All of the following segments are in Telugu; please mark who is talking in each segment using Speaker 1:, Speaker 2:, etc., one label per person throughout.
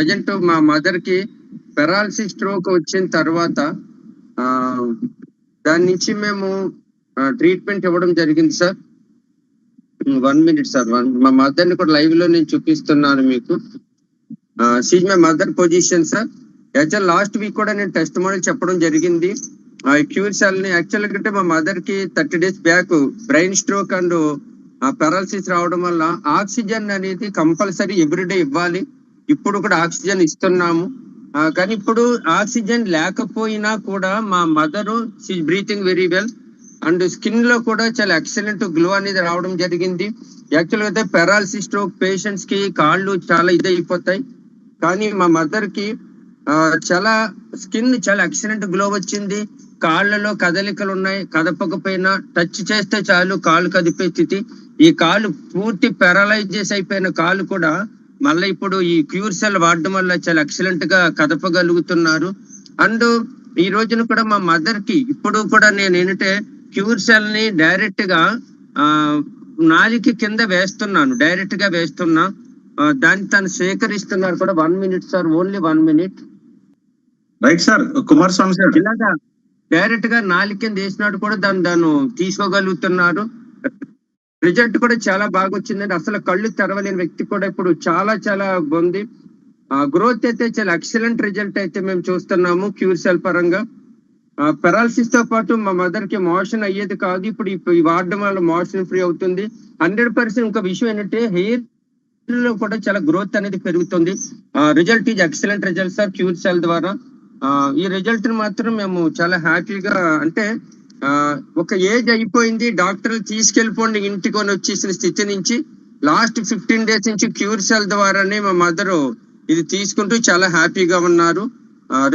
Speaker 1: ప్రజెంట్ మా మదర్ కి పెరాలసిస్ స్ట్రోక్ వచ్చిన తర్వాత దాని నుంచి మేము ట్రీట్మెంట్ ఇవ్వడం జరిగింది సార్. 1 minute sir. మా మదర్ ని కూడా లైవ్ లో నేను చూపిస్తున్నాను మీకు. She's my mother position sir. Actual last week కూడా నేను టెస్ట్ మోడల్ చెప్పడం జరిగింది. క్యూర్ సెల్ ని యాక్చువల్ అంటే మా మదర్ కి 30 days back brain stroke and paralysis రావడం వల్ల ఆక్సిజన్ అనేది కంపల్సరీ ఎవ్రీడే ఇవ్వాలి. ఇప్పుడు కూడా ఆక్సిజన్ ఇస్తున్నాము. కానీ ఇప్పుడు ఆక్సిజన్ లేకపోయినా కూడా మా mother breathing very well and skin లో కూడా చాలా ఎక్సలెంట్ గ్లో అనేది రావడం జరిగింది. యాక్చువల్ అయితే పెరాలసిస్ స్ట్రోక్ పేషెంట్స్ కి కాళ్ళు చాలా ఇదైపోతాయి, కానీ మా మదర్ కి చాలా స్కిన్ చాలా ఎక్సలెంట్ గ్లో వచ్చింది. కాళ్ళలో కదలికలు ఉన్నాయి, కదపకపోయినా టచ్ చేస్తే చాలు కాళ్ళు కదిపే స్థితి. ఈ కాళ్ళు పూర్తి పెరాలైజ్ అయిపోయిన కాళ్ళు కూడా మళ్ళీ ఇప్పుడు ఈ క్యూర్ సెల్ వాడడం వల్ల చాలా ఎక్సలెంట్ గా కదపగలుగుతున్నారు. అండ్ ఈ రోజున కూడా మా మదర్ కి ఇప్పుడు కూడా నేను ఏంటంటే క్యూర్ సెల్ ని డైరెక్ట్ గా నాలిక కింద వేస్తున్నాను, డైరెక్ట్ గా వేస్తున్నా. దాన్ని తను స్వీకరిస్తున్నారు కూడా. 1 minute sir, only 1 minute.
Speaker 2: Right sir. Kumaraswamy sir
Speaker 1: ఇలాగా డైరెక్ట్ గా నాలిక కింద వేసినట్టు కూడా దాన్ని తీసుకోగలుగుతున్నారు. రిజల్ట్ కూడా చాలా బాగా వచ్చిందండి. అసలు కళ్ళు తెరవలేని వ్యక్తి కూడా ఇప్పుడు చాలా చాలా బాగుంది. గ్రోత్ అయితే చాలా ఎక్సలెంట్ రిజల్ట్ అయితే మేము చూస్తున్నాము క్యూర్ సెల్ పరంగా. పెరాలసిస్ తో పాటు మా మదర్ కి మోషన్ అయ్యేది కాదు, ఇప్పుడు ఈ వాడడం వల్ల మోషన్ ఫ్రీ అవుతుంది. 100%. ఇంకొక విషయం ఏంటంటే హెయిర్ లో కూడా చాలా గ్రోత్ అనేది పెరుగుతుంది. Result is excellent result sir cure cell ద్వారా. ఈ రిజల్ట్ మాత్రం మేము చాలా హ్యాపీగా, అంటే ఒక ఏజ్ అయిపోయింది, డాక్టర్లు తీసుకెళ్ళిపోండి ఇంటికి వచ్చేసిన స్థితి నుంచి లాస్ట్ 15 days నుంచి క్యూర్ సెల్ ద్వారానే మా మదర్ ఇది తీసుకుంటూ చాలా హ్యాపీగా ఉన్నారు.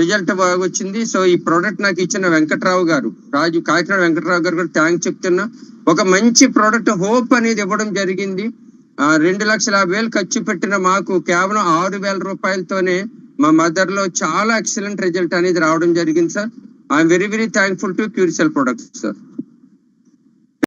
Speaker 1: రిజల్ట్ బాగా వచ్చింది. సో ఈ ప్రోడక్ట్ నాకు ఇచ్చిన వెంకట్రావు గారు, కాకినాడ వెంకట్రావు గారు కూడా థ్యాంక్స్ చెప్తున్నా. ఒక మంచి ప్రోడక్ట్ హోప్ అనేది ఇవ్వడం జరిగింది. 2,50,000 ఖర్చు పెట్టిన మాకు కేవలం 6,000 రూపాయలతోనే మా మదర్ లో చాలా ఎక్సలెంట్ రిజల్ట్ అనేది రావడం జరిగింది sir. I'm very very thankful to cure cell products sir.